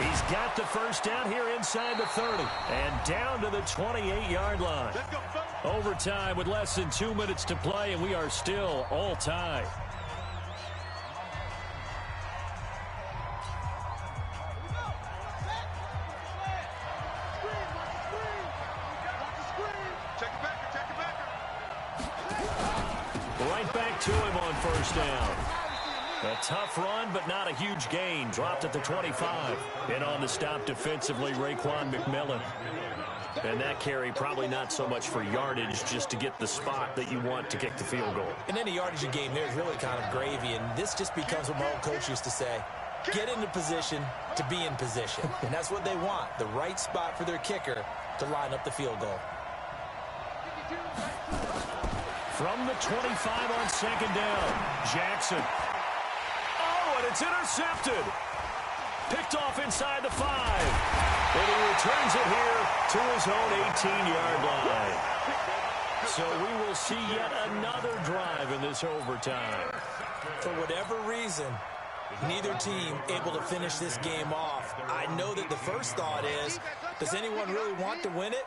Speaker 1: He's got the first down here inside the 30. And down to the 28-yard line. Overtime with less than 2 minutes to play, and we are still all tied. Right back to him on first down. A tough run, but not a huge gain. Dropped at the 25. And on the stop defensively, Raekwon McMillan. And that carry probably not so much for yardage, just to get the spot that you want to kick the field goal.
Speaker 3: In any yardage game, there's really kind of gravy, and this just becomes what my old coach used to say. Get into position to be in position. And that's what they want, the right spot for their kicker to line up the field goal.
Speaker 1: From the 25 on second down, Jackson. Oh, and it's intercepted. Picked off inside the 5. And he returns it here to his own 18-yard line. So we will see yet another drive in this overtime.
Speaker 3: For whatever reason, neither team able to finish this game off. I know that the first thought is, does anyone really want to win it?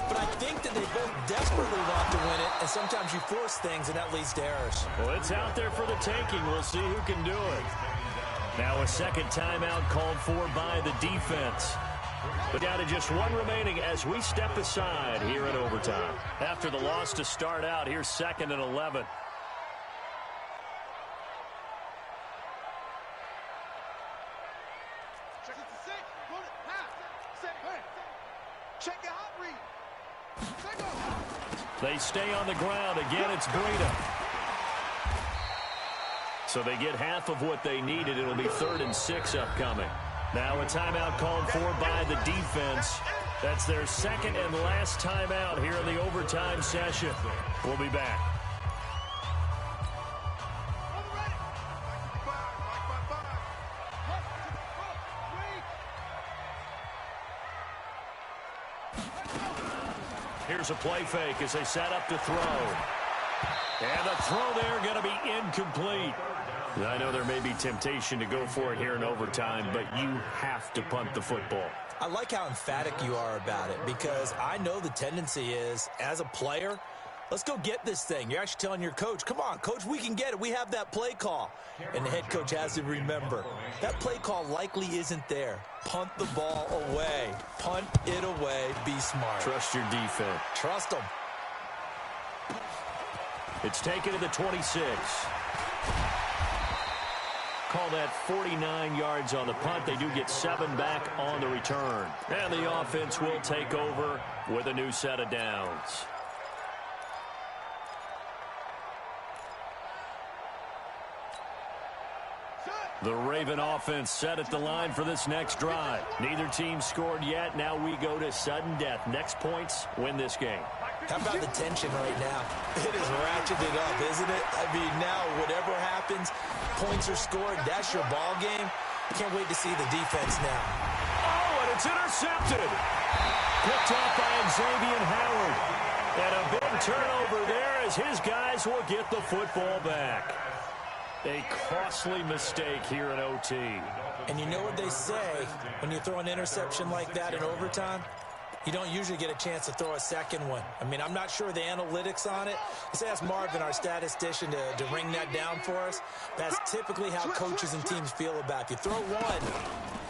Speaker 3: But I think that they both desperately want to win it, and sometimes you force things, and that leads to errors.
Speaker 1: Well, it's out there for the taking. We'll see who can do it. Now a second timeout called for by the defense. But down to just one remaining as we step aside here in overtime. After the loss to start out, here's 2nd and 11. They stay on the ground. Again, it's Breida. So they get half of what they needed. It'll be 3rd and 6 upcoming. Now a timeout called for by the defense. That's their second and last timeout here in the overtime session. We'll be back. Here's a play fake as they set up to throw. And the throw there going to be incomplete. I know there may be temptation to go for it here in overtime, but you have to punt the football.
Speaker 3: I like how emphatic you are about it, because I know the tendency is, as a player, let's go get this thing. You're actually telling your coach, come on, coach, we can get it. We have that play call. And the head coach has to remember, that play call likely isn't there. Punt the ball away. Punt it away. Be smart.
Speaker 1: Trust your defense.
Speaker 3: Trust them.
Speaker 1: It's taken to the 26. Call that 49 yards on the punt. They do get 7 back on the return. And the offense will take over with a new set of downs. The Raven offense set at the line for this next drive. Neither team scored yet. Now we go to sudden death. Next points win this game.
Speaker 3: How about the tension right now? It is ratcheted up, isn't it? I mean, now whatever happens, points are scored. That's your ball game. Can't wait to see the defense now.
Speaker 1: Oh, and it's intercepted. Picked off by Xavier Howard. And a big turnover there as his guys will get the football back. A costly mistake here in OT.
Speaker 3: And you know what they say when you throw an interception like that in overtime? You don't usually get a chance to throw a second one. I mean, I'm not sure the analytics on it. Let's ask Marvin, our statistician, to ring that down for us. That's typically how coaches and teams feel about it. If you throw one,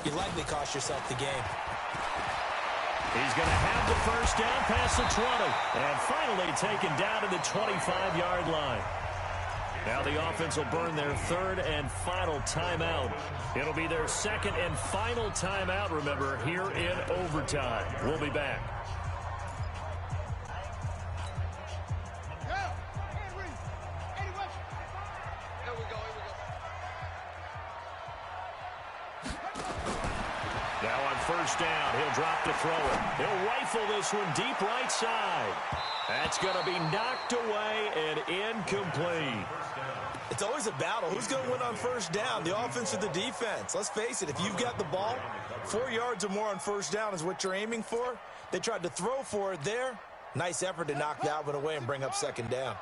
Speaker 3: you likely cost yourself the game.
Speaker 1: He's going to have the first down past the 20. And finally taken down to the 25-yard line. Now the offense will burn their third and final timeout. It'll be their second and final timeout, remember, here in overtime. We'll be back. Now on first down, he'll drop to throw it. He'll rifle this one deep right side. That's going to be knocked away and incomplete.
Speaker 3: It's always a battle. Who's going to win on first down, the offense or the defense? Let's face it, if you've got the ball, 4 yards or more on first down is what you're aiming for. They tried to throw for it there. Nice effort to knock that one away and bring up second down.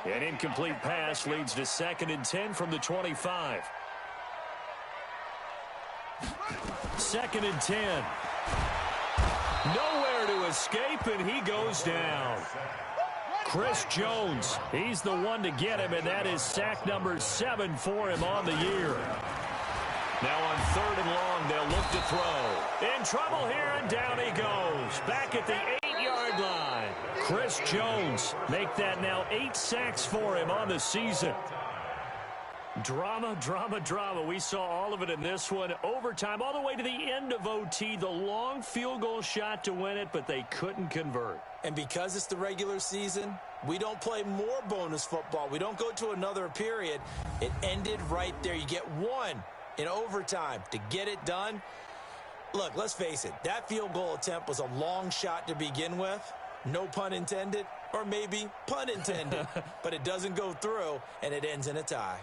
Speaker 1: An incomplete pass leads to 2nd and 10 from the 25. 2nd and 10. Nowhere to escape, and he goes down. Chris Jones, he's the one to get him, and that is sack number 7 for him on the year. Now on 3rd and long, they'll look to throw. In trouble here, and down he goes. Back at the 8-yard line. Chris Jones, make that now 8 sacks for him on the season. Drama, drama, drama. We saw all of it in this one. Overtime, all the way to the end of OT. The long field goal shot to win it, but they couldn't convert.
Speaker 3: And because it's the regular season, we don't play more bonus football. We don't go to another period. It ended right there. You get one in overtime to get it done. Look, let's face it. That field goal attempt was a long shot to begin with. No pun intended, or maybe pun intended. But it doesn't go through, and it ends in a tie.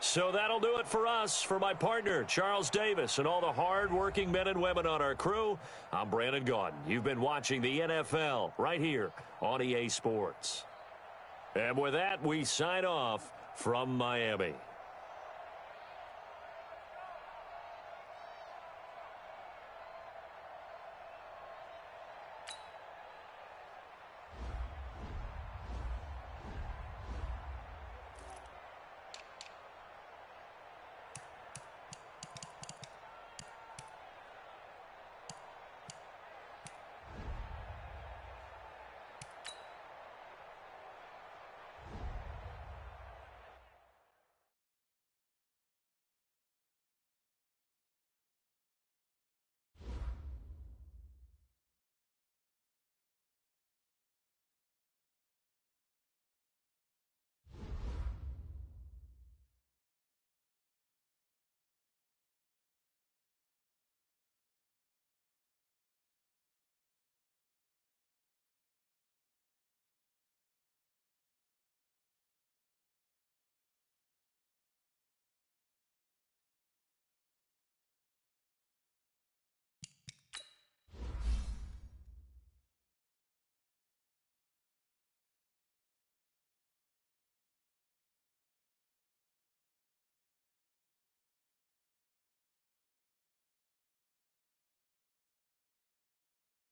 Speaker 1: So that'll do it for us. For my partner, Charles Davis, and all the hard-working men and women on our crew, I'm Brandon Gaudin. You've been watching the NFL right here on EA Sports. And with that, we sign off from Miami.